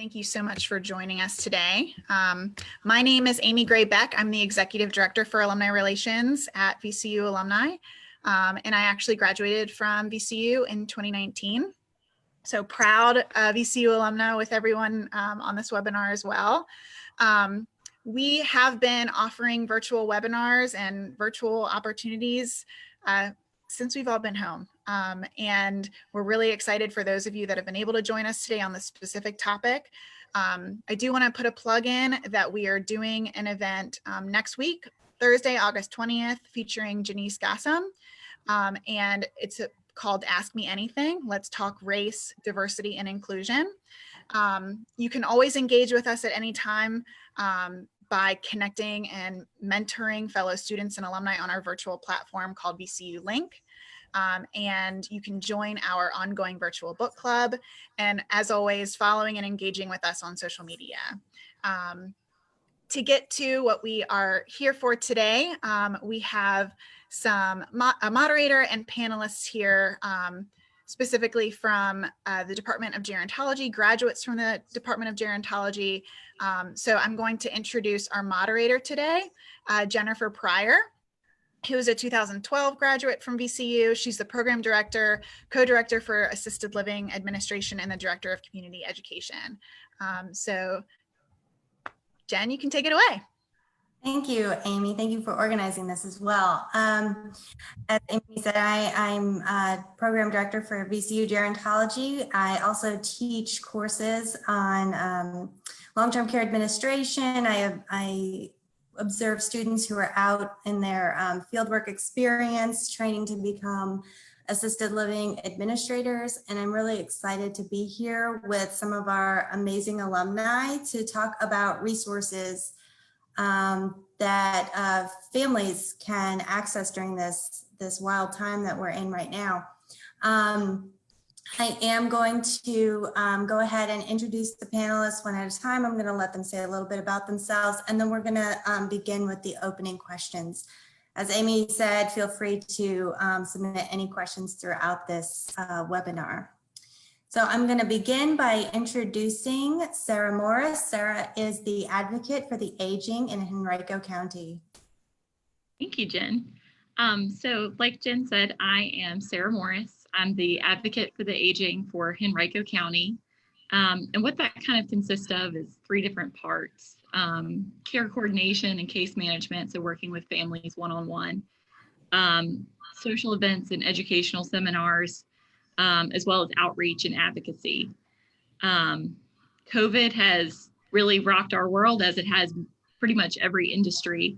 Thank you so much for joining us today. My name is Amy Gray Beck. I'm the Executive Director for Alumni Relations at VCU Alumni, and I actually graduated from VCU in 2019. So proud VCU alumni with everyone on this webinar as well. We have been offering virtual webinars and virtual opportunities since we've all been home. And we're really excited for those of you that have been able to join us today on this specific topic. I do want to put a plug in that we are doing an event next week, Thursday, August 20th, featuring Janei Lofty. And it's called Ask Me Anything. Let's talk race, diversity, and inclusion. You can always engage with us at any time by connecting and mentoring fellow students and alumni on our virtual platform called VCU Link. And you can join our ongoing virtual book club. And as always, following and engaging with us on social media. To get to what we are here for today, we have a moderator and panelists here, specifically from the Department of Gerontology, graduates from the Department of Gerontology. So I'm going to introduce our moderator today, Jennifer Pryor, who is a 2012 graduate from VCU. She's the program director, co-director for assisted living administration, and the director of community education. So Jen, you can take it away. Thank you, Amy. Thank you for organizing this as well. As Amy said, I'm a program director for VCU Gerontology. I also teach courses on long-term care administration. I observe students who are out in their fieldwork experience, training to become assisted living administrators. And I'm really excited to be here with some of our amazing alumni to talk about resources that families can access during this wild time that we're in right now. I am going to go ahead and introduce the panelists one at a time. I'm going to let them say a little bit about themselves, and then we're going to begin with the opening questions. As Amy said, feel free to submit any questions throughout this webinar. So I'm going to begin by introducing Sara Morris. Sara is the advocate for the aging in Henrico County. Thank you, Jen. So like Jen said, I am Sara Morris. I'm the advocate for the aging for Henrico County. And what that kind of consists of is three different parts. Care coordination and case management, so working with families one-on-one, social events and educational seminars, as well as outreach and advocacy. COVID has really rocked our world, as it has pretty much every industry.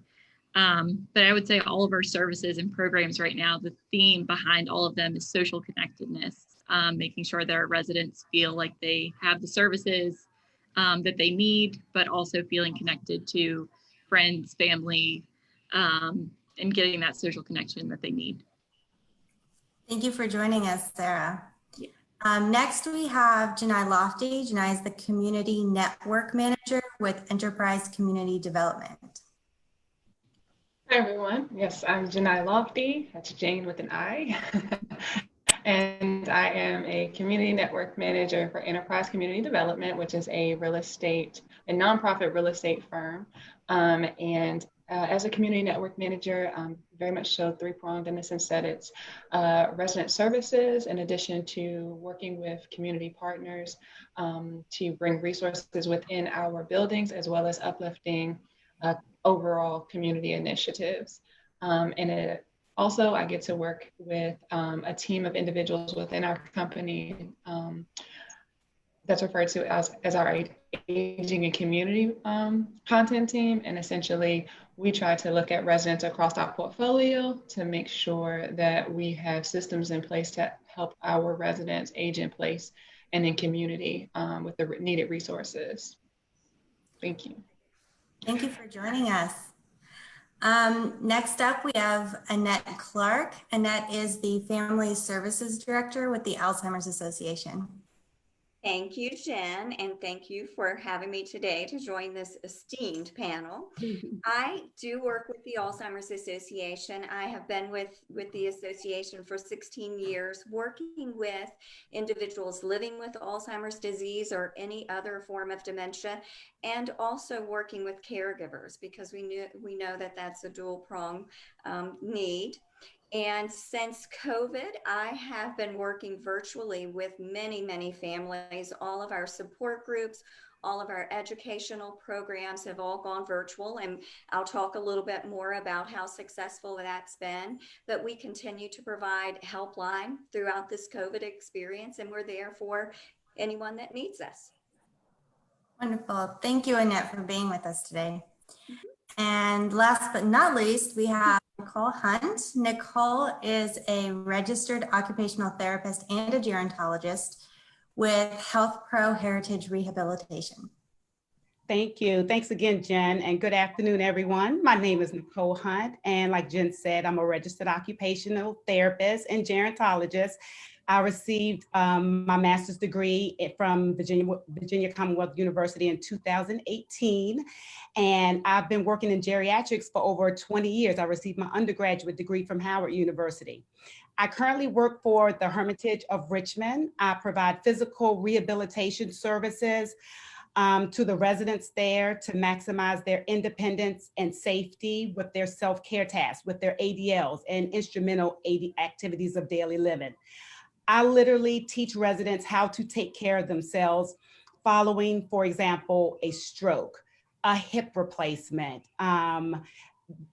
But I would say all of our services and programs right now, the theme behind all of them is social connectedness, making sure that our residents feel like they have the services that they need, but also feeling connected to friends, family, and getting that social connection that they need. Thank you for joining us, Sara. Yeah. Next, we have Janei Lofty. Janei is the Community Network Manager with Enterprise Community Development. Hi, everyone. Yes, I'm Janei Lofty. That's Jane with an I. And I am a Community Network Manager for Enterprise Community Development, which is a nonprofit real estate firm. As a community network manager, very much so three-pronged in the sense that it's resident services, in addition to working with community partners to bring resources within our buildings, as well as uplifting overall community initiatives. Also, I get to work with a team of individuals within our company that's referred to as our aging and community content team. And essentially, we try to look at residents across our portfolio to make sure that we have systems in place to help our residents age in place and in community with the needed resources. Thank you. Thank you for joining us. Next up, we have Annette Clark. Annette is the Family Services Director with the Alzheimer's Association. Thank you, Jen, and thank you for having me today to join this esteemed panel. I do work with the Alzheimer's Association. I have been with the association for 16 years, working with individuals living with Alzheimer's disease or any other form of dementia, and also working with caregivers, because we know that that's a dual prong need. And since COVID, I have been working virtually with many, many families. All of our support groups, all of our educational programs have all gone virtual. And I'll talk a little bit more about how successful that's been. But we continue to provide helpline throughout this COVID experience, and we're there for anyone that needs us. Wonderful. Thank you, Annette, for being with us today. And last but not least, we have Nicole Hunt. Nicole is a registered occupational therapist and a gerontologist with Health Pro Heritage Rehabilitation. Thank you. Thanks again, Jen, and good afternoon, everyone. My name is Nicole Hunt, and like Jen said, I'm a registered occupational therapist and gerontologist. I received my master's degree from Virginia Commonwealth University in 2018, and I've been working in geriatrics for over 20 years. I received my undergraduate degree from Howard University. I currently work for the Hermitage of Richmond. I provide physical rehabilitation services to the residents there to maximize their independence and safety with their self-care tasks, with their ADLs and instrumental activities of daily living. I literally teach residents how to take care of themselves following, for example, a stroke, a hip replacement,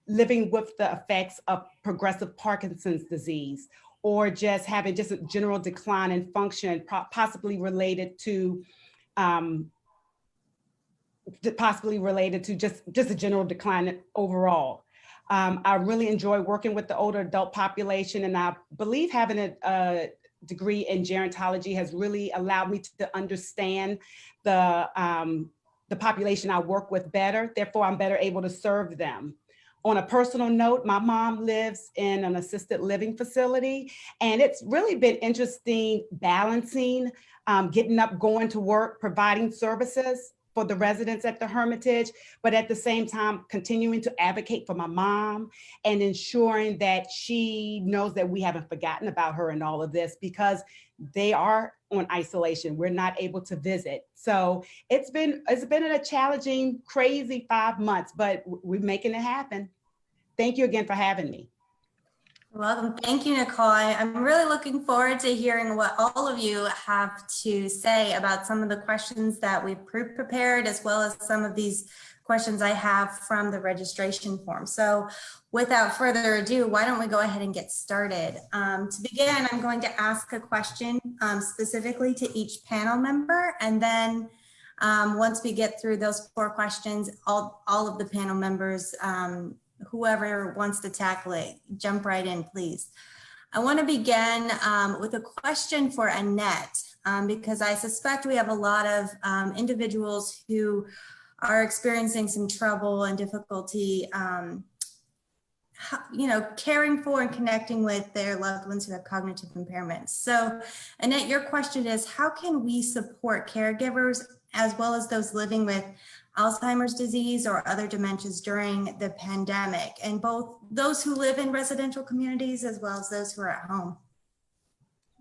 living with the effects of progressive Parkinson's disease, or just having just a general decline in function, possibly related to just a general decline overall. I really enjoy working with the older adult population, and I believe having a degree in gerontology has really allowed me to understand the population I work with better. Therefore, I'm better able to serve them. On a personal note, my mom lives in an assisted living facility, and it's really been interesting balancing getting up, going to work, providing services for the residents at the Hermitage, but at the same time, continuing to advocate for my mom and ensuring that she knows that we haven't forgotten about her in all of this, because they are on isolation. We're not able to visit. So it's been a challenging, crazy 5 months, but we're making it happen. Thank you again for having me. You're welcome. Thank you, Nicole. I'm really looking forward to hearing what all of you have to say about some of the questions that we've pre-prepared, as well as some of these questions I have from the registration form. So without further ado, why don't we go ahead and get started? To begin, I'm going to ask a question specifically to each panel member, and then once we get through those 4 questions, all of the panel members, whoever wants to tackle it, jump right in, please. I want to begin with a question for Annette, because I suspect we have a lot of individuals who are experiencing some trouble and difficulty, caring for and connecting with their loved ones who have cognitive impairments. So, Annette, your question is, how can we support caregivers as well as those living with Alzheimer's disease or other dementias during the pandemic, and both those who live in residential communities as well as those who are at home?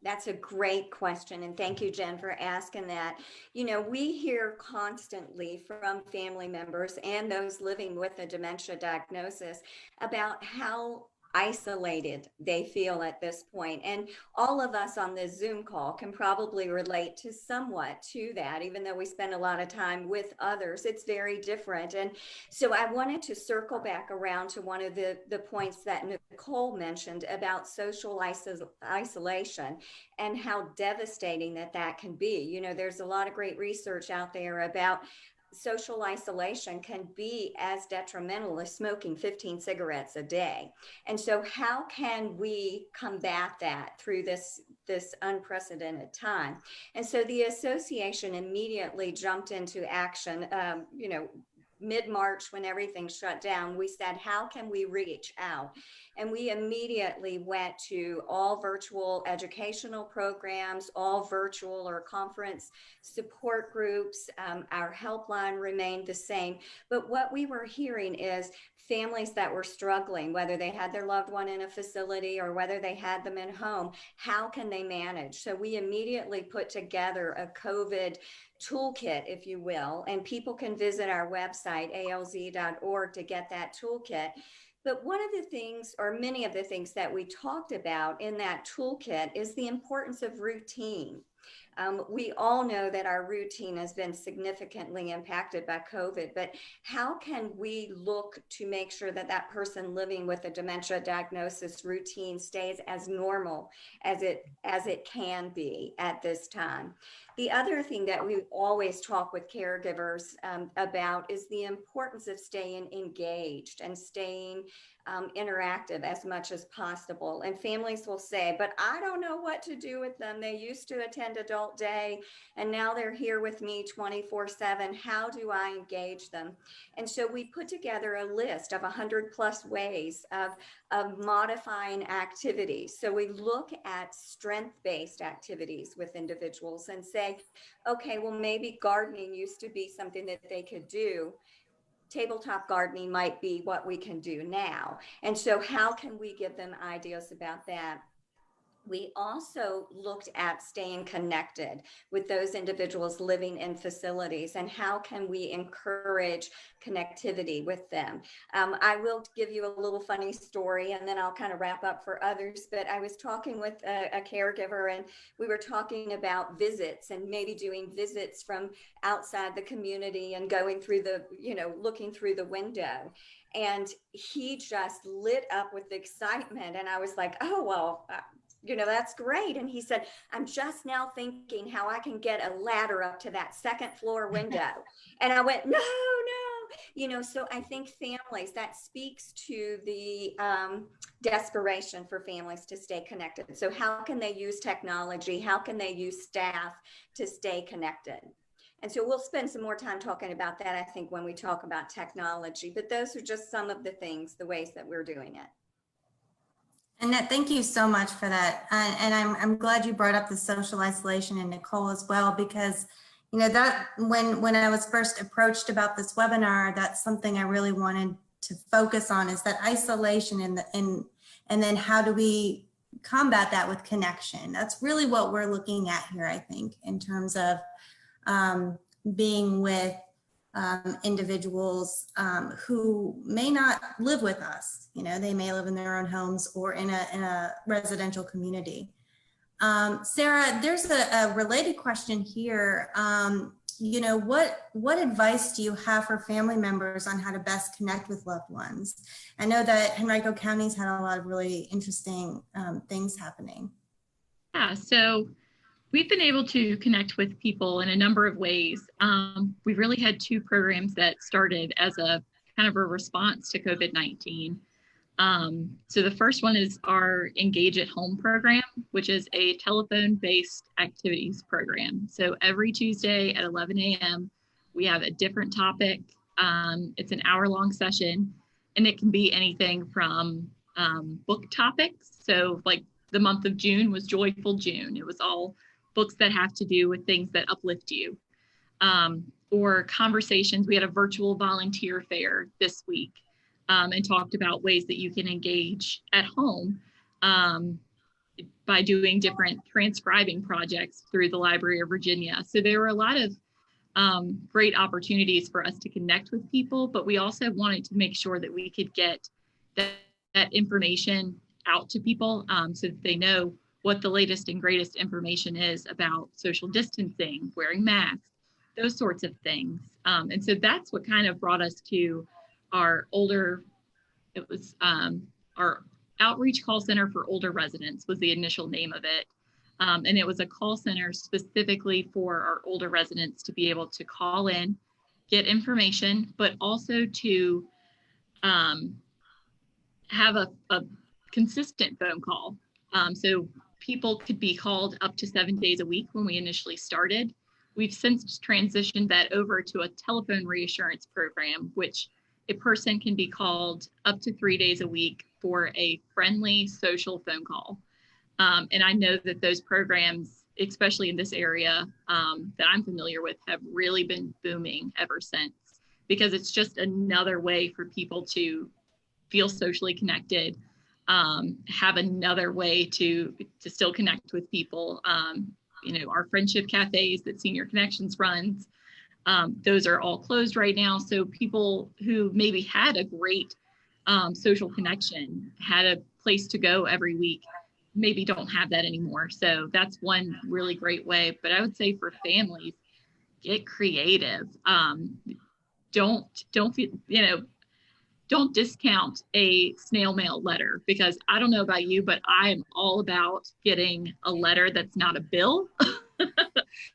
That's a great question. And thank you, Jen, for asking that. You know, we hear constantly from family members and those living with a dementia diagnosis about how isolated they feel at this point. And all of us on this Zoom call can probably relate to somewhat to that, even though we spend a lot of time with others. It's very different. And so I wanted to circle back around to one of the points that Nicole mentioned about social isolation and how devastating that can be. You know, there's a lot of great research out there about social isolation can be as detrimental as smoking 15 cigarettes a day. And so how can we combat that through this unprecedented time? And so the association immediately jumped into action, mid-March when everything shut down, we said, how can we reach out? And we immediately went to all virtual educational programs, all virtual or conference support groups. Our helpline remained the same. But what we were hearing is families that were struggling, whether they had their loved one in a facility or whether they had them at home, how can they manage? So we immediately put together a COVID toolkit, if you will, and people can visit our website, alz.org, to get that toolkit. But one of the things, or many of the things that we talked about in that toolkit is the importance of routine. We all know that our routine has been significantly impacted by COVID, but how can we look to make sure that that person living with a dementia diagnosis routine stays as normal as it can be at this time? The other thing that we always talk with caregivers about is the importance of staying engaged and staying interactive as much as possible. And families will say, but I don't know what to do with them. They used to attend adult day and now they're here with me 24/7. How do I engage them? And so we put together a list of 100+ ways of modifying activities. So we look at strength-based activities with individuals and say, okay, well, maybe gardening used to be something that they could do. Tabletop gardening might be what we can do now. And so how can we give them ideas about that? We also looked at staying connected with those individuals living in facilities and how can we encourage connectivity with them. I will give you a little funny story and then I'll kind of wrap up for others, but I was talking with a caregiver and we were talking about visits and maybe doing visits from outside the community and going through the, looking through the window. And he just lit up with excitement. And I was like, oh, well, that's great. And he said, I'm just now thinking how I can get a ladder up to that second floor window. And I went, no. So I think families, that speaks to the desperation for families to stay connected. So how can they use technology? How can they use staff to stay connected? And so we'll spend some more time talking about that, I think, when we talk about technology. But those are just some of the things, the ways that we're doing it. Annette, thank you so much for that. And I'm glad you brought up the social isolation, and Nicole as well, because that when I was first approached about this webinar, that's something I really wanted to focus on, is that isolation and then how do we combat that with connection? That's really what we're looking at here, I think, in terms of being with individuals who may not live with us. They may live in their own homes or in a residential community. Sara, there's a related question here. What advice do you have for family members on how to best connect with loved ones? I know that Henrico County's had a lot of really interesting things happening. Yeah, so we've been able to connect with people in a number of ways. We've really had two programs that started as a kind of a response to COVID-19. So the first one is our Engage at Home program, which is a telephone-based activities program. So every Tuesday at 11 a.m., we have a different topic. It's an hour-long session, and it can be anything from book topics. So like the month of June was Joyful June. It was all books that have to do with things that uplift you, or conversations. We had a virtual volunteer fair this week and talked about ways that you can engage at home by doing different transcribing projects through the Library of Virginia. So there were a lot of great opportunities for us to connect with people, but we also wanted to make sure that we could get that information out to people so that they know what the latest and greatest information is about social distancing, wearing masks, those sorts of things. And so that's what kind of brought us to our our outreach call center for older residents was the initial name of it. And it was a call center specifically for our older residents to be able to call in, get information, but also to have a consistent phone call. So people could be called up to 7 days a week when we initially started. we've since transitioned that over to a telephone reassurance program, which a person can be called up to 3 days a week for a friendly social phone call. And I know that those programs, especially in this area that I'm familiar with, have really been booming ever since, because it's just another way for people to feel socially connected, have another way to still connect with people. You know, our friendship cafes that Senior Connections runs, those are all closed right now. So people who maybe had a great social connection, had a place to go every week, maybe don't have that anymore. So that's one really great way. But I would say for families, get creative. Don't don't discount a snail mail letter, because I don't know about you, but I'm all about getting a letter that's not a bill.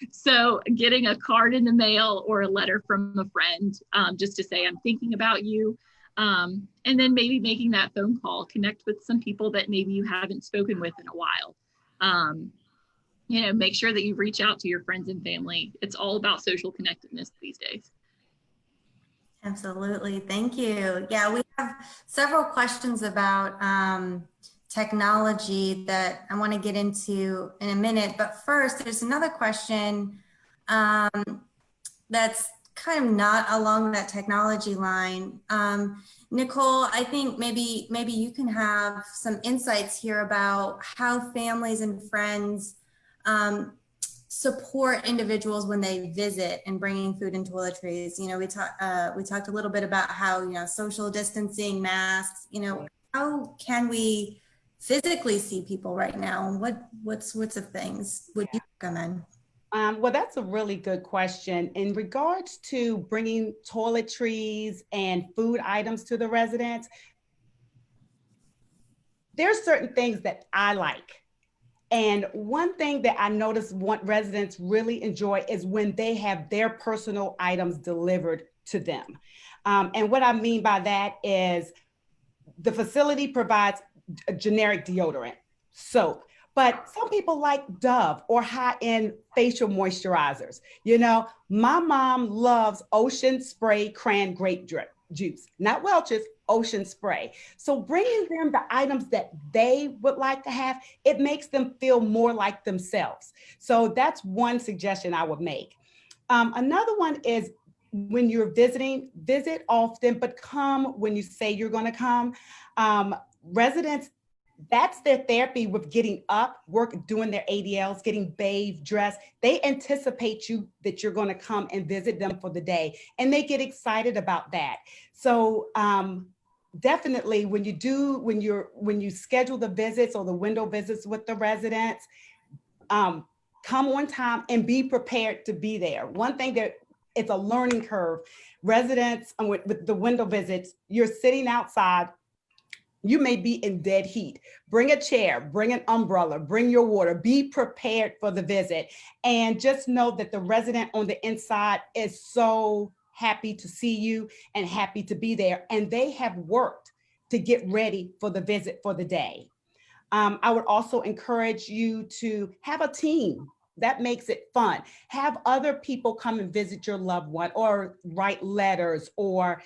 So getting a card in the mail or a letter from a friend, just to say I'm thinking about you. And then maybe making that phone call, connect with some people that maybe you haven't spoken with in a while. You know, make sure that you reach out to your friends and family. It's all about social connectedness these days. Absolutely. Thank you. Yeah, we have several questions about technology that I want to get into in a minute. But first, there's another question that's kind of not along that technology line. Nicole, I think maybe you can have some insights here about how families and friends support individuals when they visit and bringing food and toiletries. You know, we talked a little bit about how, you know, social distancing, masks, you know, how can we physically see people right now? What sorts of things would you recommend? Well, that's a really good question. In regards to bringing toiletries and food items to the residents, there's certain things that I like. And one thing that I noticed what residents really enjoy is when they have their personal items delivered to them. And what I mean by that is the facility provides a generic deodorant, soap, but some people like Dove or high-end facial moisturizers. You know, my mom loves Ocean Spray cran grape juice, not Welch's, Ocean Spray. So bringing them the items that they would like to have, it makes them feel more like themselves. So that's one suggestion I would make. Another one is when you're visiting, visit often, but come when you say you're going to come. Residents, that's their therapy with getting up, doing their ADLs, getting bathed, dressed. They anticipate you that you're going to come and visit them for the day, and they get excited about that. So definitely when you schedule the visits or the window visits with the residents, come on time and be prepared to be there. One thing that it's a learning curve. Residents with the window visits, you're sitting outside. You may be in dead heat. Bring a chair, bring an umbrella, bring your water, be prepared for the visit. And just know that the resident on the inside is so happy to see you and happy to be there. And they have worked to get ready for the visit for the day. I would also encourage you to have a team. That makes it fun. Have other people come and visit your loved one or write letters or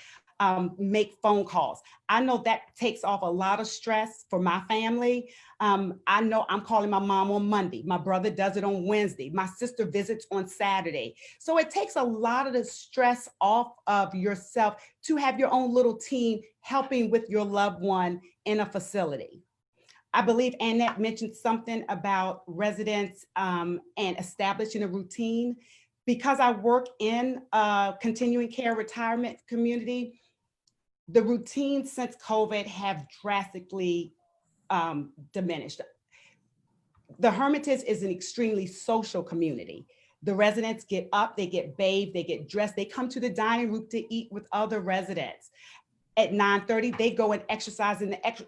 make phone calls. I know that takes off a lot of stress for my family. I know I'm calling my mom on Monday. My brother does it on Wednesday. My sister visits on Saturday. So it takes a lot of the stress off of yourself to have your own little team helping with your loved one in a facility. I believe Annette mentioned something about residents and establishing a routine. Because I work in a continuing care retirement community, the routines since COVID have drastically diminished. The Hermitage is an extremely social community. The residents get up, they get bathed, they get dressed, they come to the dining room to eat with other residents. At 9:30, they go and exercise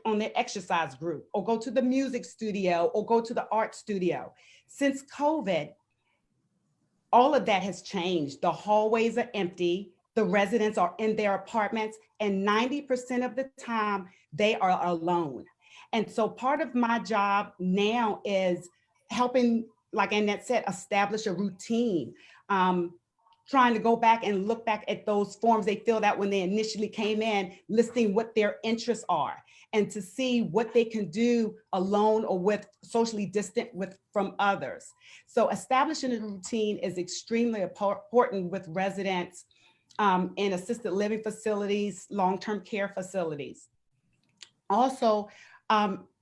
on their exercise group, or go to the music studio, or go to the art studio. Since COVID, all of that has changed. The hallways are empty. The residents are in their apartments, and 90% of the time they are alone. And so part of my job now is helping, like Annette said, establish a routine. trying to go back and look back at those forms they filled out when they initially came in, listing what their interests are, and to see what they can do alone or with socially distant from others. So establishing a routine is extremely important with residents in assisted living facilities, long-term care facilities. Also,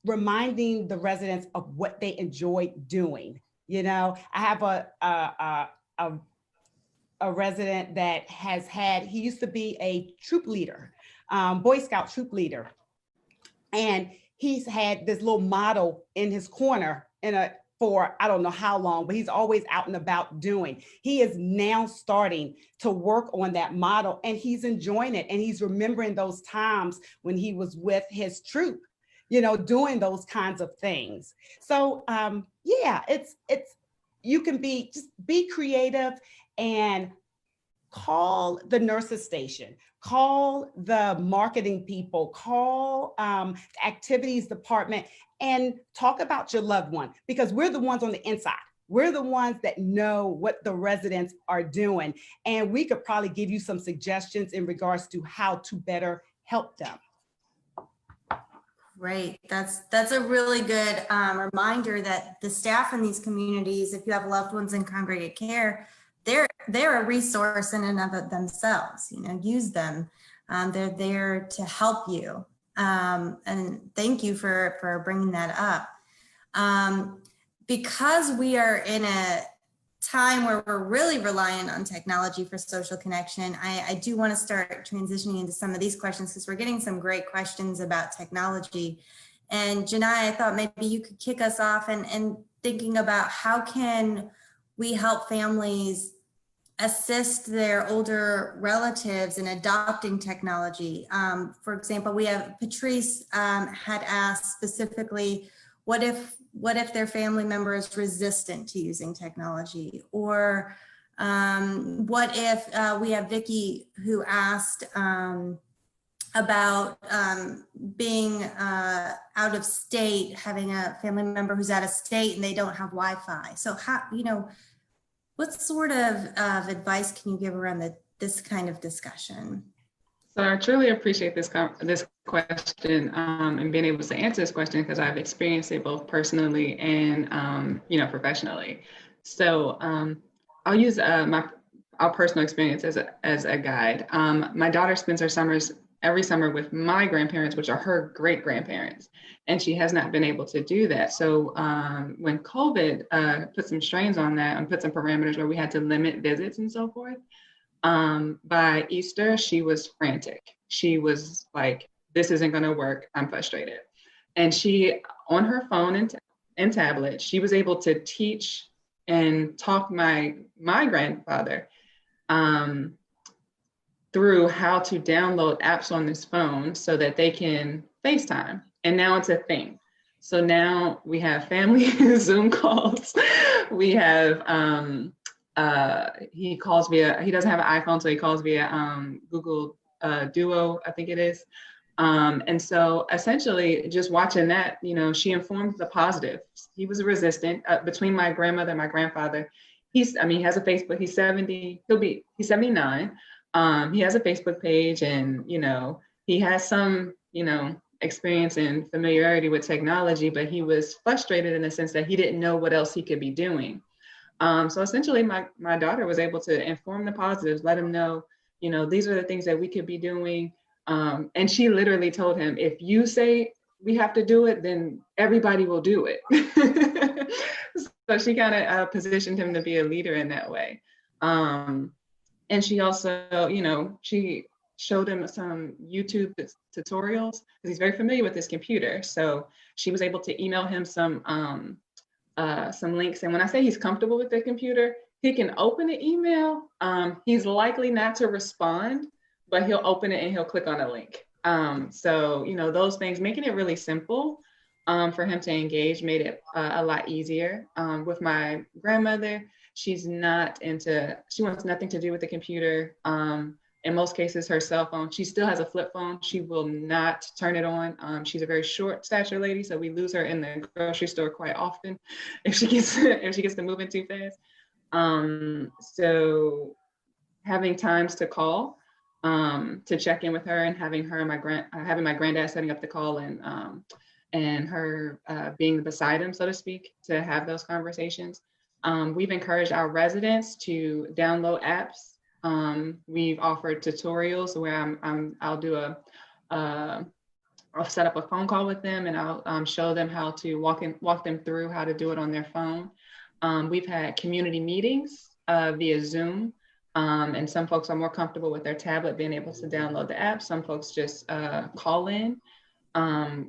reminding the residents of what they enjoy doing. You know, I have a resident that he used to be a troop leader, Boy Scout troop leader. And he's had this little model in his corner for I don't know how long, but he's always out and about doing. He is now starting to work on that model, and he's enjoying it. And he's remembering those times when he was with his troop, you know, doing those kinds of things. So yeah, you can just be creative and call the nurses station, call the marketing people, call the activities department, and talk about your loved one, because we're the ones on the inside. We're the ones that know what the residents are doing. And we could probably give you some suggestions in regards to how to better help them. Great. That's a really good reminder that the staff in these communities, if you have loved ones in congregate care, they're a resource in and of themselves. You know, use them. They're there to help you. And thank you for bringing that up. Because we are in a time where we're really reliant on technology for social connection, I do want to start transitioning into some of these questions, because we're getting some great questions about technology. And Janai, I thought maybe you could kick us off and thinking about how can we help families assist their older relatives in adopting technology. For example, we have Patrice had asked specifically, what if their family member is resistant to using technology? Or what if we have Vicky who asked about being out of state, having a family member who's out of state and they don't have Wi-Fi. So how, you know, what sort of advice can you give around this kind of discussion? So I truly appreciate this question and being able to answer this question, because I've experienced it both personally and professionally. So I'll use our personal experience as a guide. My daughter spends her summers every summer with my grandparents, which are her great grandparents, and she has not been able to do that. So when COVID put some strains on that and put some parameters where we had to limit visits and so forth, by Easter, she was frantic. She was like, this isn't going to work. I'm frustrated. And she, on her phone and tablet, she was able to teach and talk my grandfather through how to download apps on this phone so that they can FaceTime. And now it's a thing. So now we have family Zoom calls. We have, he calls via, he doesn't have an iPhone, so he calls via Google Duo, I think it is. And so essentially just watching that, you know, she informed the positive. He was resistant between my grandmother and my grandfather. He has a Facebook, he's 70, he's 79. He has a Facebook page, and, you know, he has some, you know, experience and familiarity with technology, but he was frustrated in the sense that he didn't know what else he could be doing. So essentially my daughter was able to inform the positives, let him know, you know, these are the things that we could be doing. And she literally told him, if you say we have to do it, then everybody will do it. So she kind of positioned him to be a leader in that way. And she also, you know, she showed him some YouTube tutorials, because he's very familiar with his computer. So she was able to email him some links. And when I say he's comfortable with the computer, he can open the email. He's likely not to respond, but he'll open it and he'll click on a link. So, you know, those things, making it really simple for him to engage made it a lot easier. With my grandmother, she wants nothing to do with the computer. In most cases, her cell phone, she still has a flip phone. She will not turn it on. She's a very short stature lady, so we lose her in the grocery store quite often if she gets to moving too fast. So having times to call, to check in with her, and having her and having my granddad setting up the call, and her being beside him, so to speak, to have those conversations. We've encouraged our residents to download apps. We've offered tutorials where I'll set up a phone call with them, and I'll show them how to walk them through how to do it on their phone. We've had community meetings via Zoom, and some folks are more comfortable with their tablet being able to download the app. Some folks just call in.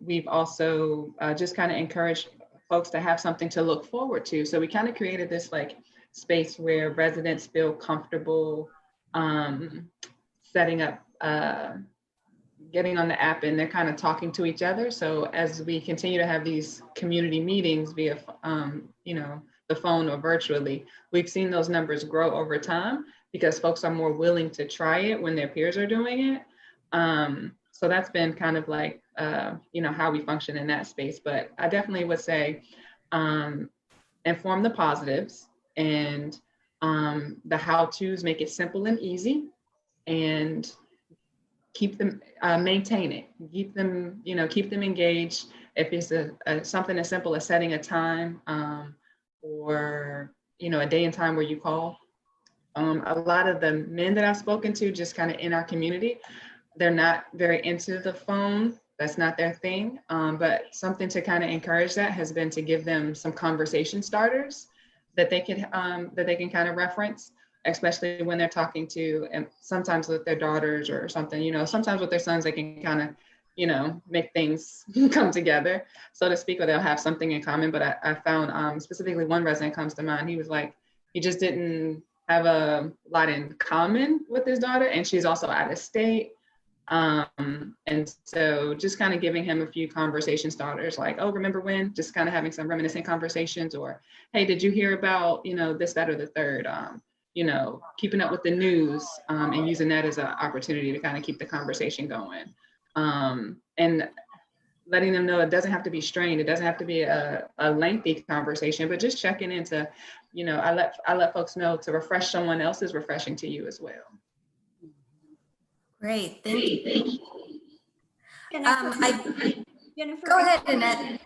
We've also just kind of encouraged folks to have something to look forward to. So we kind of created this like space where residents feel comfortable setting up, getting on the app, and they're kind of talking to each other. So as we continue to have these community meetings via, the phone or virtually, we've seen those numbers grow over time because folks are more willing to try it when their peers are doing it. So that's been kind of like, how we function in that space. But I definitely would say inform the positives, and the how-tos, make it simple and easy, and keep them, maintain it, keep them engaged. If it's something as simple as setting a time, or, a day and time where you call. A lot of the men that I've spoken to just kind of in our community, they're not very into the phone. That's not their thing. But something to kind of encourage that has been to give them some conversation starters that they can kind of reference, especially when they're talking to, and sometimes with their daughters or something, sometimes with their sons, they can kind of, make things come together, so to speak, or they'll have something in common. But I found specifically one resident comes to mind. He was like, he just didn't have a lot in common with his daughter, and she's also out of state. And so just kind of giving him a few conversation starters, like, oh, remember when, just kind of having some reminiscent conversations, or, hey, did you hear about, this, that, or the third, keeping up with the news, and using that as an opportunity to kind of keep the conversation going. And letting them know it doesn't have to be strained. It doesn't have to be a lengthy conversation, but just checking into, I let folks know to refresh someone else is refreshing to you as well. Great, thank you. Jennifer, Go ahead, Annette.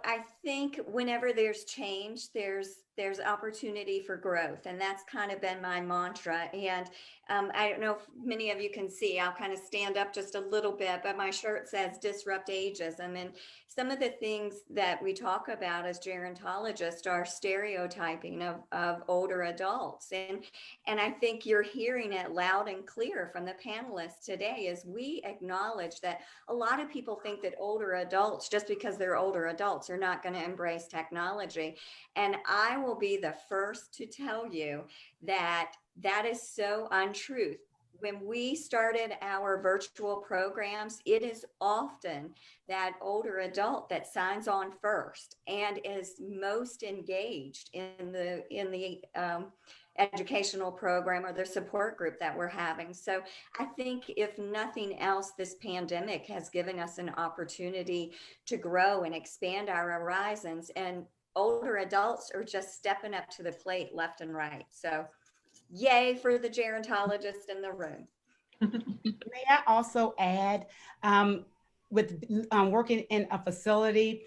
I think whenever there's change, there's opportunity for growth, and that's kind of been my mantra. And I don't know if many of you can see, I'll kind of stand up just a little bit, but my shirt says disrupt ageism. And some of the things that we talk about as gerontologists are stereotyping of older adults. And I think you're hearing it loud and clear from the panelists today, as we acknowledge that a lot of people think that older adults, just because they're older adults, are not going to embrace technology. And I will be the first to tell you that that is so untruth. When we started our virtual programs, it is often that older adult that signs on first and is most engaged in the educational program or the support group that we're having. So I think if nothing else, this pandemic has given us an opportunity to grow and expand our horizons, and older adults are just stepping up to the plate left and right. So yay for the gerontologist in the room. May I also add, with working in a facility,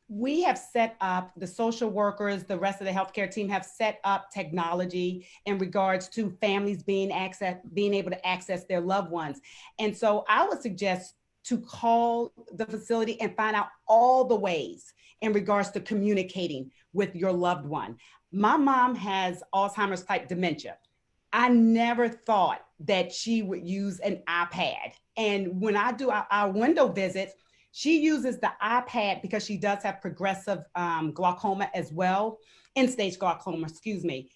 we have set up, the social workers, the rest of the healthcare team have set up technology in regards to families being able to access their loved ones. And so I would suggest to call the facility and find out all the ways in regards to communicating with your loved one. My mom has Alzheimer's type dementia. I never thought that she would use an iPad. And when I do our window visits, she uses the iPad because she does have progressive glaucoma as well, end-stage glaucoma, excuse me.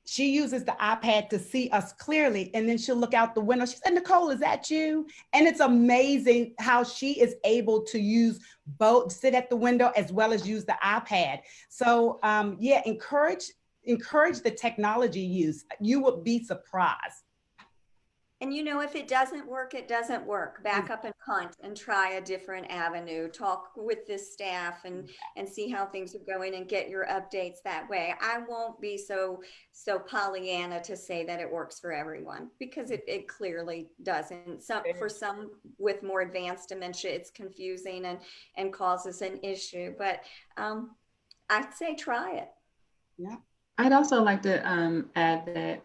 She uses the iPad to see us clearly, and then she'll look out the window. She said, Nicole, is that you? And it's amazing how she is able to use both, sit at the window as well as use the iPad. So yeah, encourage the technology use. You would be surprised. And you know, if it doesn't work, it doesn't work. Back up and punt and try a different avenue. Talk with the staff and see how things are going and get your updates that way. I won't be so Pollyanna to say that it works for everyone, because it clearly doesn't. For some with more advanced dementia, it's confusing and causes an issue. But I'd say try it. Yeah. I'd also like to add that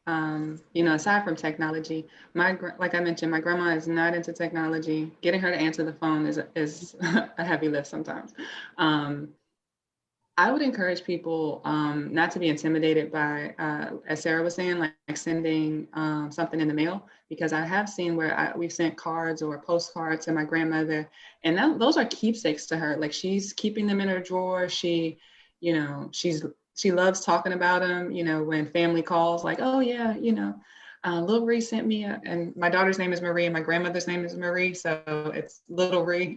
aside from technology, like I mentioned, my grandma is not into technology. Getting her to answer the phone is a heavy lift sometimes. I would encourage people not to be intimidated by, as Sara was saying, like sending something in the mail, because I have seen where we've sent cards or postcards to my grandmother, and those are keepsakes to her. Like, she's keeping them in her drawer. She loves talking about them, when family calls, like, oh yeah, Little Ree sent me and my daughter's name is Marie and my grandmother's name is Marie, so it's Little Ree.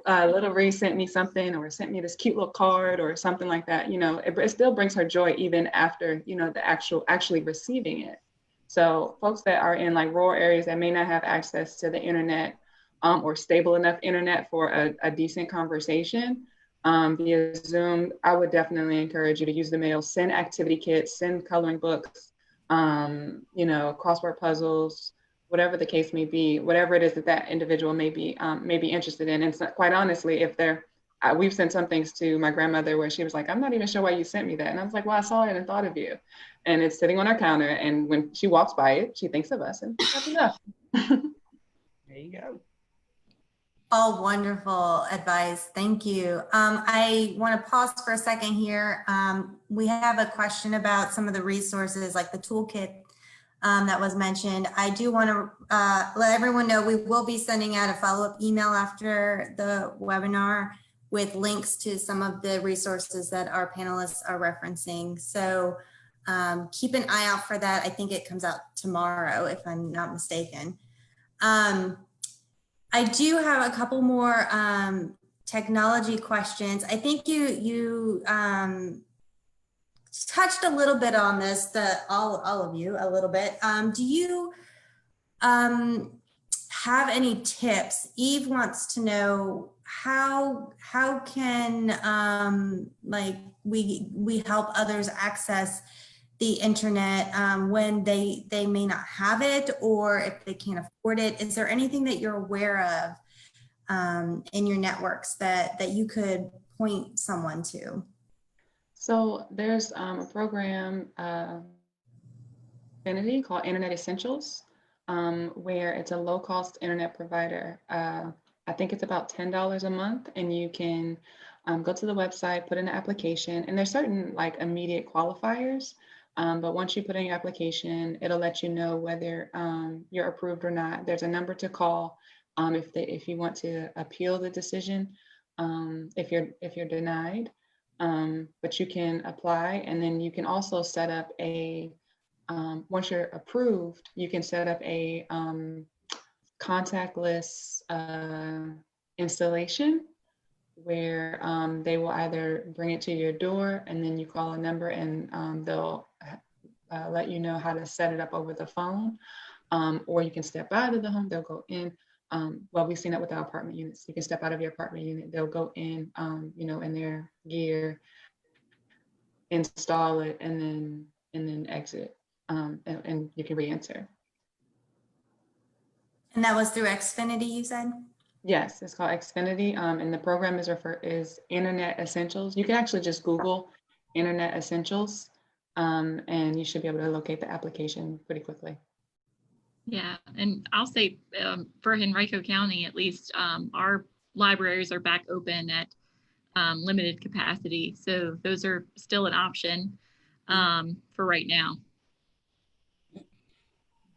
Little Ree sent me something, or sent me this cute little card or something like that. It still brings her joy even after, the actually receiving it. So folks that are in like rural areas that may not have access to the internet or stable enough internet for a decent conversation, via Zoom, I would definitely encourage you to use the mail, send activity kits, send coloring books, crossword puzzles, whatever the case may be, whatever it is that individual may be interested in. And so, quite honestly, we've sent some things to my grandmother where she was like, I'm not even sure why you sent me that. And I was like, well, I saw it and thought of you. And it's sitting on our counter. And when she walks by it, she thinks of us, and that's enough. There you go. All wonderful advice. Thank you. I want to pause for a second here. We have a question about some of the resources, like the toolkit that was mentioned. I do want to let everyone know we will be sending out a follow-up email after the webinar with links to some of the resources that our panelists are referencing. So keep an eye out for that. I think it comes out tomorrow, if I'm not mistaken. I do have a couple more technology questions. I think you touched a little bit on this, all of you a little bit. Do you have any tips? Eve wants to know how can we help others access the internet when they may not have it, or if they can't afford it? Is there anything that you're aware of in your networks that you could point someone to? So there's a program called Internet Essentials, where it's a low-cost internet provider. I think it's about $10 a month, and you can go to the website, put in an application, and there's certain like immediate qualifiers. But once you put in your application, it'll let you know whether you're approved or not. There's a number to call if you want to appeal the decision, if you're denied. But you can apply, and then you can also set up once you're approved, you can set up a contactless installation, where they will either bring it to your door, and then you call a number, and they'll let you know how to set it up over the phone, or you can step out of the home, they'll go in. Well, we've seen that with our apartment units. You can step out of your apartment unit, they'll go in, in their gear, install it, and then exit, and you can re-enter. And that was through Xfinity, you said? Yes, it's called Xfinity, and the program is Internet Essentials. You can actually just Google Internet Essentials, and you should be able to locate the application pretty quickly. Yeah, and I'll say for Henrico County, at least, our libraries are back open at limited capacity. So those are still an option for right now.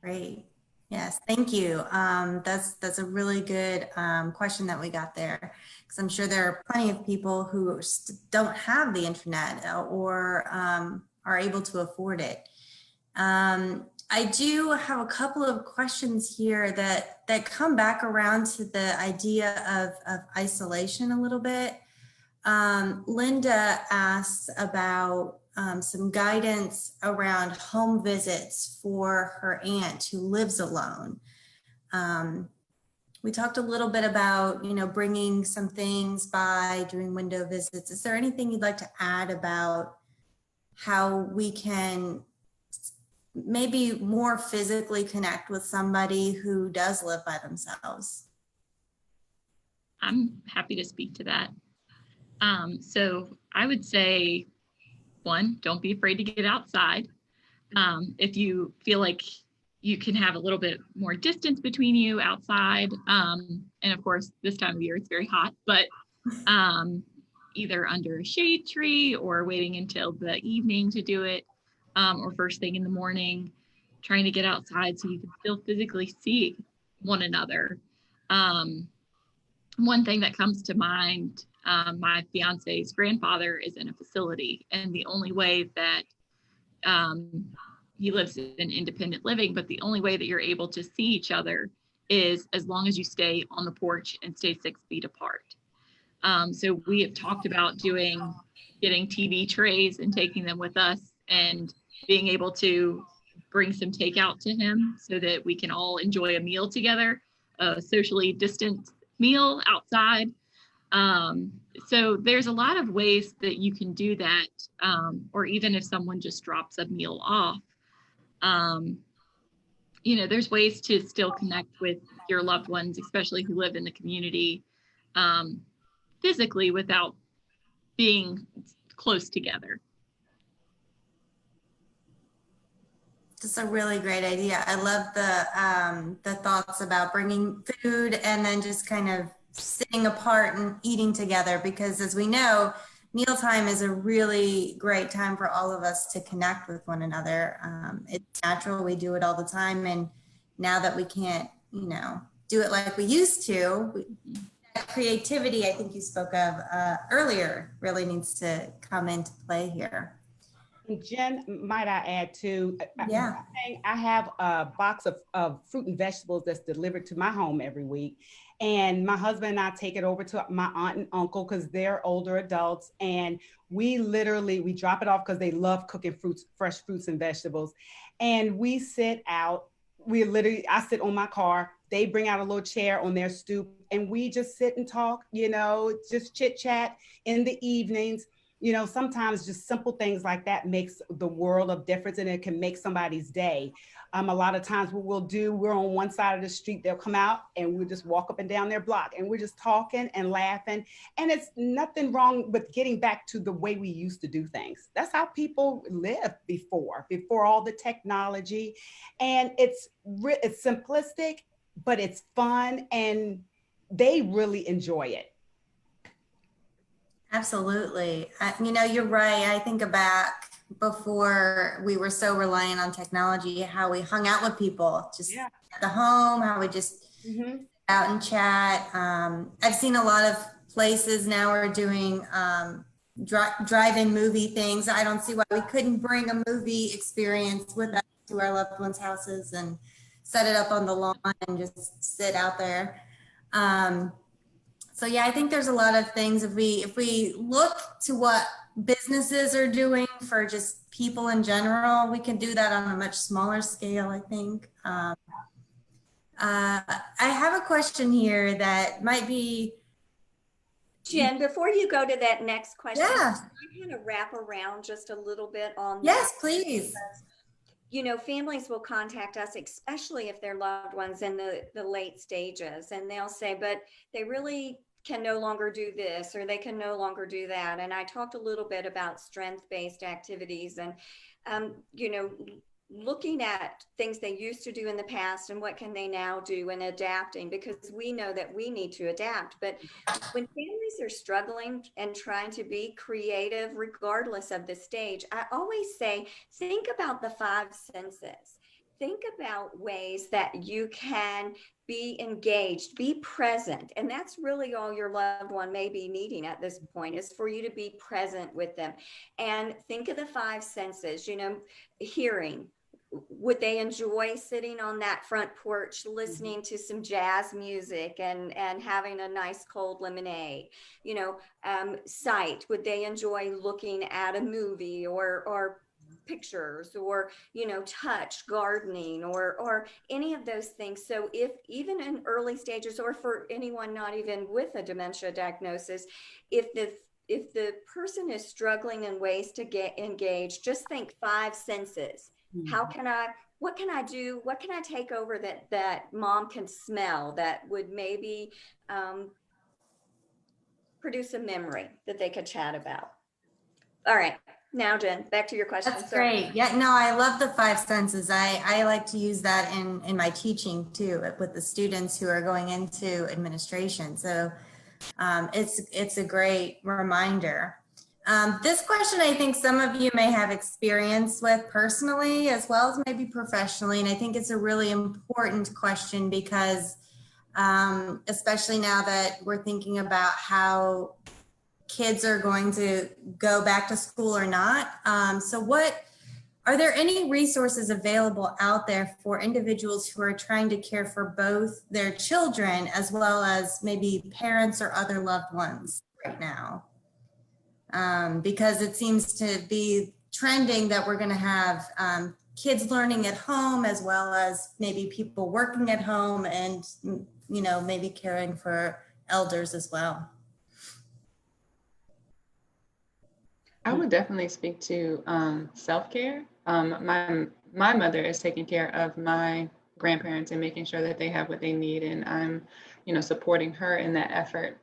Great. Yes, thank you. That's a really good question that we got there, because I'm sure there are plenty of people who don't have the internet or are able to afford it. I do have a couple of questions here that come back around to the idea of isolation a little bit. Linda asks about some guidance around home visits for her aunt who lives alone. We talked a little bit about, bringing some things by, doing window visits. Is there anything you'd like to add about how we can maybe more physically connect with somebody who does live by themselves? I'm happy to speak to that. So I would say, one, don't be afraid to get outside. If you feel like you can have a little bit more distance between you outside. And of course, this time of year, it's very hot, but either under a shade tree or waiting until the evening to do it, or first thing in the morning, trying to get outside so you can still physically see one another. One thing that comes to mind, my fiance's grandfather is in a facility, and the only way that he lives in independent living, but the only way that you're able to see each other is as long as you stay on the porch and stay 6 feet apart. So we have talked about getting TV trays and taking them with us and being able to bring some takeout to him so that we can all enjoy a meal together, a socially distant meal outside. So there's a lot of ways that you can do that, or even if someone just drops a meal off. There's ways to still connect with your loved ones, especially who live in the community, physically without being close together. That's a really great idea. I love the thoughts about bringing food and then just kind of sitting apart and eating together, because as we know, mealtime is a really great time for all of us to connect with one another. It's natural, we do it all the time, and now that we can't, do it like we used to, that creativity I think you spoke of earlier really needs to come into play here. Jen, might I add too? Yeah. I have a box of fruit and vegetables that's delivered to my home every week. And my husband and I take it over to my aunt and uncle because they're older adults. And we drop it off because they love cooking fresh fruits and vegetables. And we sit out, I sit on my car. They bring out a little chair on their stoop and we just sit and talk, just chit chat in the evenings. Sometimes just simple things like that makes the world of difference, and it can make somebody's day. A lot of times what we'll do, we're on one side of the street, they'll come out and we'll just walk up and down their block and we're just talking and laughing. And it's nothing wrong with getting back to the way we used to do things. That's how people lived before all the technology. And it's simplistic, but it's fun and they really enjoy it. Absolutely. You're right. I think back before we were so reliant on technology, how we hung out with people just at the home, how we just out and chat. I've seen a lot of places now are doing drive-in movie things. I don't see why we couldn't bring a movie experience with us to our loved ones' houses and set it up on the lawn and just sit out there. So yeah, I think there's a lot of things if we look to what businesses are doing for just people in general, we can do that on a much smaller scale, I think. I have a question here that might be. Jen, before you go to that next question, Yeah. I kind of wrap around just a little bit on Yes, that. please. Families will contact us, especially if their loved ones in the late stages, and they'll say, but they really can no longer do this or they can no longer do that. And I talked a little bit about strength-based activities and, looking at things they used to do in the past and what can they now do and adapting, because we know that we need to adapt. But when families are struggling and trying to be creative, regardless of the stage, I always say, think about the 5 senses. Think about ways that you can be engaged, be present. And that's really all your loved one may be needing at this point, is for you to be present with them. And think of the 5 senses, hearing, would they enjoy sitting on that front porch listening to some jazz music and having a nice cold lemonade? Sight, would they enjoy looking at a movie or pictures, or touch, gardening, or any of those things? So if even in early stages, or for anyone not even with a dementia diagnosis, if the person is struggling in ways to get engaged, just think 5 senses. What can I do? What can I take over that mom can smell that would maybe produce a memory that they could chat about? All right. Now, Jen, back to your question. That's great. Yeah, no, I love the 5 senses. I like to use that in my teaching too, with the students who are going into administration. So it's a great reminder. This question, I think some of you may have experience with personally as well as maybe professionally. And I think it's a really important question because especially now that we're thinking about how kids are going to go back to school or not. Are there any resources available out there for individuals who are trying to care for both their children as well as maybe parents or other loved ones right now? Because it seems to be trending that we're going to have kids learning at home as well as maybe people working at home and, maybe caring for elders as well. I would definitely speak to self-care. My mother is taking care of my grandparents and making sure that they have what they need, and I'm, supporting her in that effort.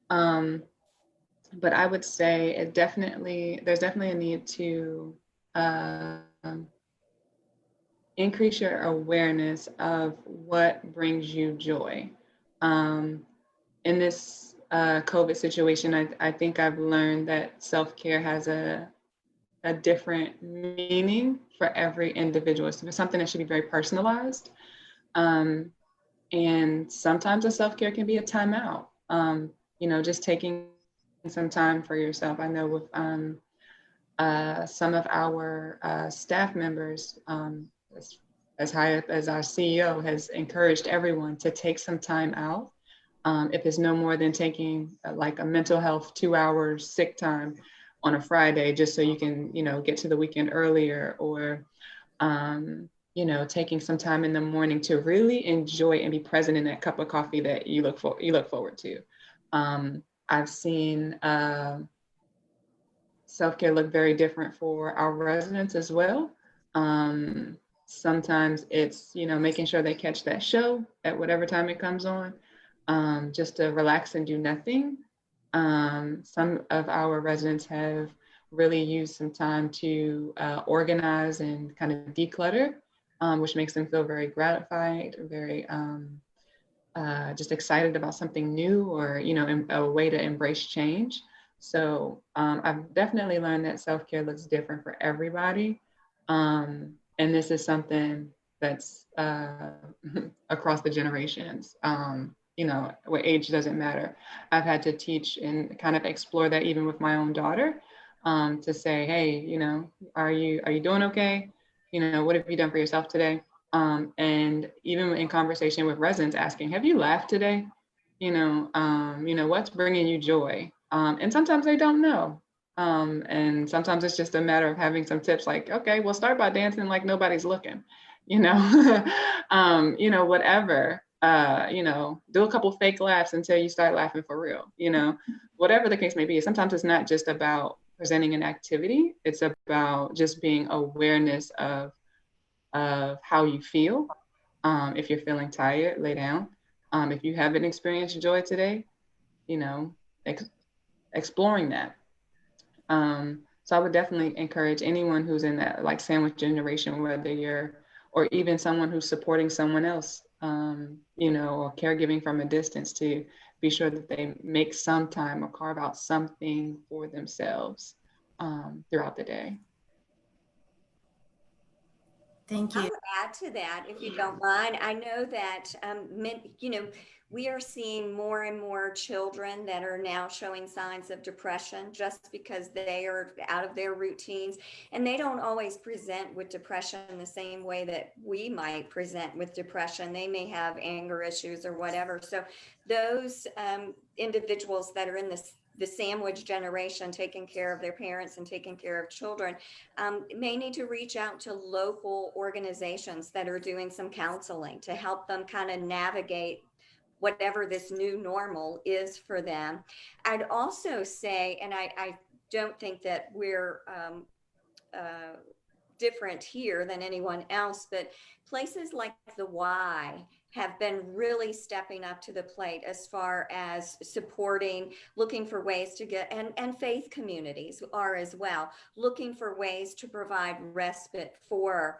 But I would say there's definitely a need to increase your awareness of what brings you joy. In this COVID situation, I think I've learned that self-care has a different meaning for every individual. So it's something that should be very personalized. And sometimes a self-care can be a timeout. Just taking some time for yourself. I know with some of our staff members, as high up as our CEO, has encouraged everyone to take some time out. If it's no more than taking like a mental health 2 hours sick time on a Friday, just so you can, get to the weekend earlier, or, taking some time in the morning to really enjoy and be present in that cup of coffee that you look forward to. I've seen self-care look very different for our residents as well. Sometimes it's, making sure they catch that show at whatever time it comes on, just to relax and do nothing. Some of our residents have really used some time to organize and kind of declutter, which makes them feel very gratified, very just excited about something new, or, a way to embrace change. So I've definitely learned that self-care looks different for everybody. And this is something that's across the generations. Where age doesn't matter. I've had to teach and kind of explore that even with my own daughter, to say, hey, are you doing okay? What have you done for yourself today? And even in conversation with residents, asking, have you laughed today? What's bringing you joy? And sometimes they don't know. And sometimes it's just a matter of having some tips like, okay, we'll start by dancing like nobody's looking, whatever. Do a couple fake laughs until you start laughing for real, whatever the case may be. Sometimes it's not just about presenting an activity. It's about just being awareness of how you feel. If you're feeling tired, lay down. If you haven't experienced joy today, exploring that. So I would definitely encourage anyone who's in that like sandwich generation, whether you're, or even someone who's supporting someone else, or caregiving from a distance, to be sure that they make some time or carve out something for themselves throughout the day. Thank you. I'll add to that, if you don't mind. I know that, we are seeing more and more children that are now showing signs of depression just because they are out of their routines, and they don't always present with depression the same way that we might present with depression. They may have anger issues or whatever. So those individuals that are in the sandwich generation, taking care of their parents and taking care of children, may need to reach out to local organizations that are doing some counseling to help them kind of navigate whatever this new normal is for them. I'd also say, and I don't think that we're different here than anyone else, but places like the Y have been really stepping up to the plate as far as supporting, looking for ways to get, and faith communities are as well, looking for ways to provide respite for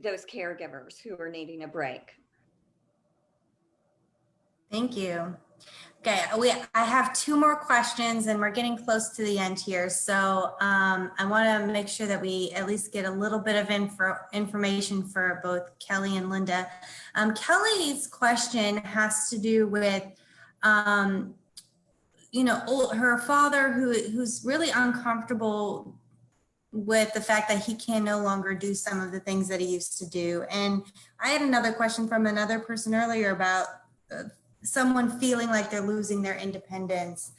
those caregivers who are needing a break. Thank you. Okay, I have two more questions and we're getting close to the end here. So I want to make sure that we at least get a little bit of information for both Kelly and Linda. Kelly's question has to do with, her father who's really uncomfortable with the fact that he can no longer do some of the things that he used to do. And I had another question from another person earlier about someone feeling like they're losing their independence.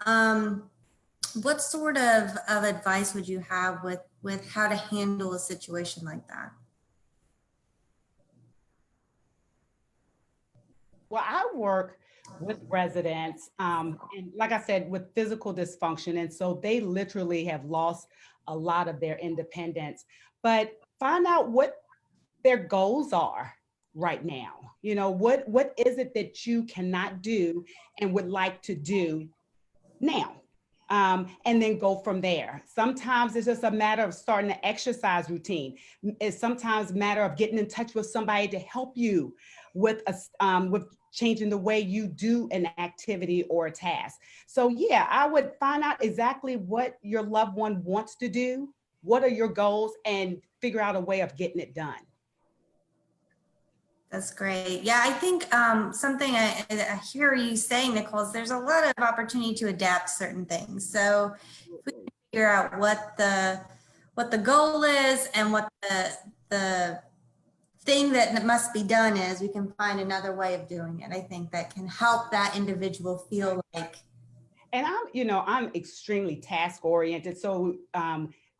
What sort of advice would you have with how to handle a situation like that? Well, I work with residents, and like I said, with physical dysfunction. And so they literally have lost a lot of their independence, but find out what their goals are right now. What is it that you cannot do and would like to do now? And then go from there. Sometimes it's just a matter of starting an exercise routine. It's sometimes a matter of getting in touch with somebody to help you with changing the way you do an activity or a task. So yeah, I would find out exactly what your loved one wants to do, what are your goals, and figure out a way of getting it done. That's great. Yeah, I think something I hear you saying, Nicole, is there's a lot of opportunity to adapt certain things. So if we can figure out what the goal is and what the thing that must be done is, we can find another way of doing it. I think that can help that individual feel like. And I'm extremely task oriented. So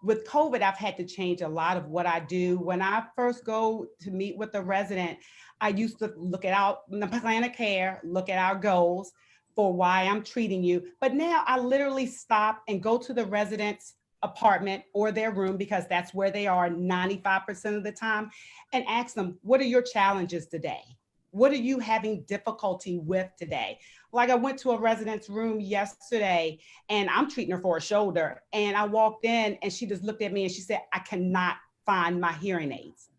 with COVID, I've had to change a lot of what I do. When I first go to meet with a resident, I used to look at the plan of care, look at our goals for why I'm treating you. But now I literally stop and go to the resident's apartment or their room, because that's where they are 95% of the time, and ask them, what are your challenges today? What are you having difficulty with today? Like I went to a resident's room yesterday and I'm treating her for a shoulder. And I walked in and she just looked at me and she said, I cannot find my hearing aids.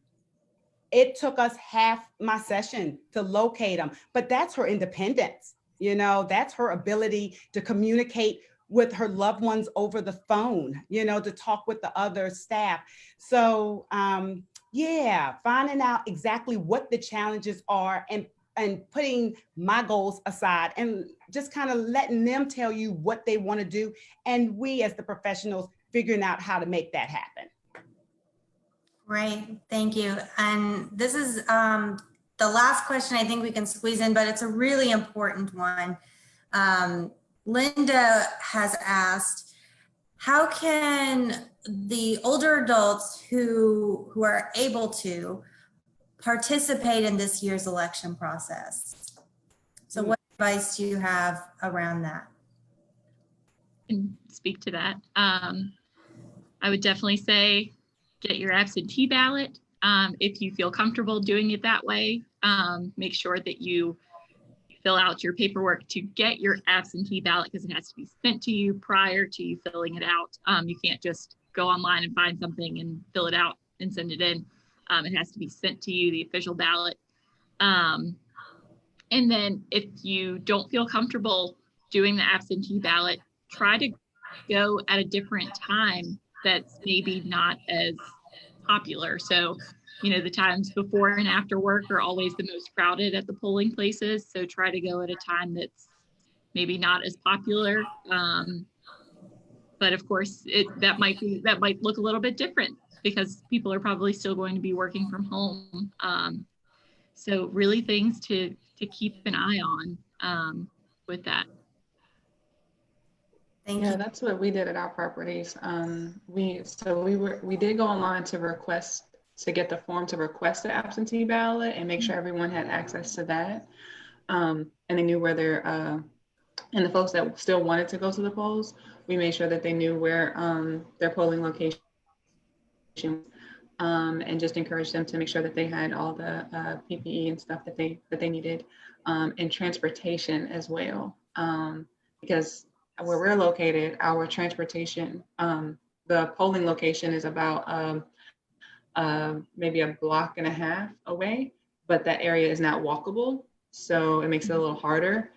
It took us half my session to locate them, but that's her independence. That's her ability to communicate with her loved ones over the phone, to talk with the other staff. So yeah, finding out exactly what the challenges are and putting my goals aside and just kind of letting them tell you what they want to do. And we as the professionals figuring out how to make that happen. Great, thank you. And this is the last question I think we can squeeze in, but it's a really important one. Linda has asked, how can the older adults who are able to participate in this year's election process? So what advice do you have around that? I can speak to that. I would definitely say get your absentee ballot. If you feel comfortable doing it that way, make sure that you fill out your paperwork to get your absentee ballot, because it has to be sent to you prior to you filling it out. You can't just go online and find something and fill it out and send it in. It has to be sent to you, the official ballot. And then if you don't feel comfortable doing the absentee ballot, try to go at a different time that's maybe not as popular. So, you know, the times before and after work are always the most crowded at the polling places. So try to go at a time that's maybe not as popular. But of course, that might look a little bit different because people are probably still going to be working from home. So really things to keep an eye on with that. Thank Yeah, you. that's what we did at our properties. We did go online to get the form to request the absentee ballot and make sure everyone had access to that. And they knew where and the folks that still wanted to go to the polls, we made sure that they knew where their polling location, and just encouraged them to make sure that they had all the PPE and stuff that they needed, and transportation as well, because where we're located, our transportation, the polling location is about maybe a block and a half away, but that area is not walkable, so it makes it a little harder.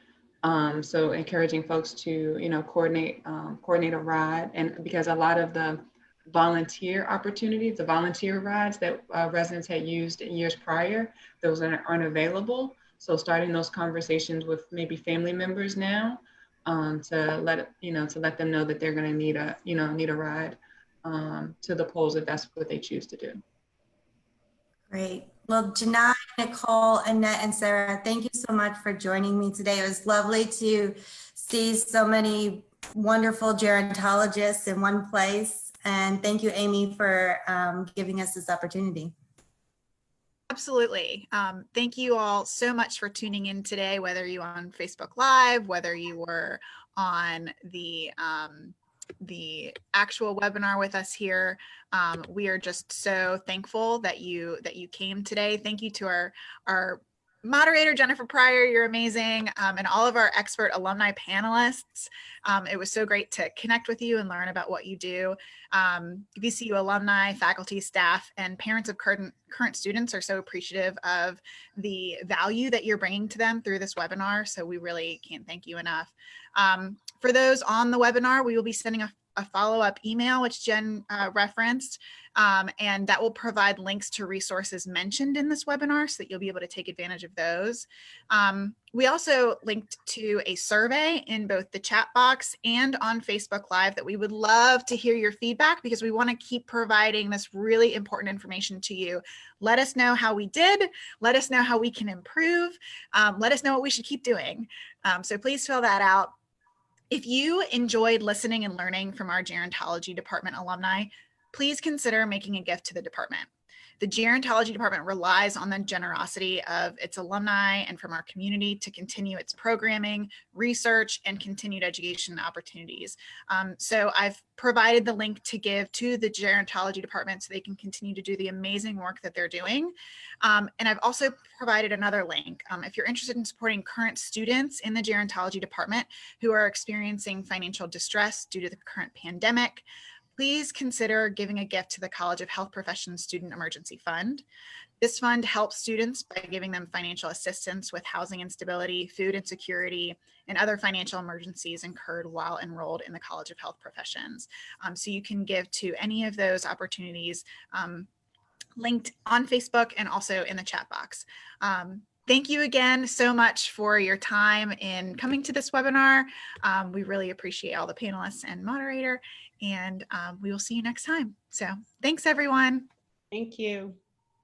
So encouraging folks to, you know, coordinate a ride, and because a lot of the volunteer opportunities, the volunteer rides that residents had used in years prior, those aren't available. So starting those conversations with maybe family members now, to let them know that they're going to need a ride to the polls if that's what they choose to do. Great. Well, Janai, Nicole, Annette, and Sarah, thank you so much for joining me today. It was lovely to see so many wonderful gerontologists in one place. And thank you, Amy, for giving us this opportunity. Absolutely. Thank you all so much for tuning in today, whether you on Facebook Live, whether you were on the actual webinar with us here. We are just so thankful that you came today. Thank you to our moderator, Jennifer Pryor, you're amazing, and all of our expert alumni panelists. It was so great to connect with you and learn about what you do. VCU alumni, faculty, staff, and parents of current students are so appreciative of the value that you're bringing to them through this webinar, so we really can't thank you enough. For those on the webinar, we will be sending a follow-up email, which Jen referenced, and that will provide links to resources mentioned in this webinar so that you'll be able to take advantage of those. We also linked to a survey in both the chat box and on Facebook Live that we would love to hear your feedback, because we want to keep providing this really important information to you. Let us know how we did. Let us know how we can improve. Let us know what we should keep doing. So please fill that out. If you enjoyed listening and learning from our gerontology department alumni, please consider making a gift to the department. The gerontology department relies on the generosity of its alumni and from our community to continue its programming, research, and continued education opportunities. So I've provided the link to give to the gerontology department so they can continue to do the amazing work that they're doing. And I've also provided another link. If you're interested in supporting current students in the gerontology department who are experiencing financial distress due to the current pandemic, please consider giving a gift to the College of Health Professions Student Emergency Fund. This fund helps students by giving them financial assistance with housing instability, food insecurity, and other financial emergencies incurred while enrolled in the College of Health Professions. So you can give to any of those opportunities linked on Facebook and also in the chat box. Thank you again so much for your time in coming to this webinar. We really appreciate all the panelists and moderator, and we will see you next time. So thanks, everyone. Thank you.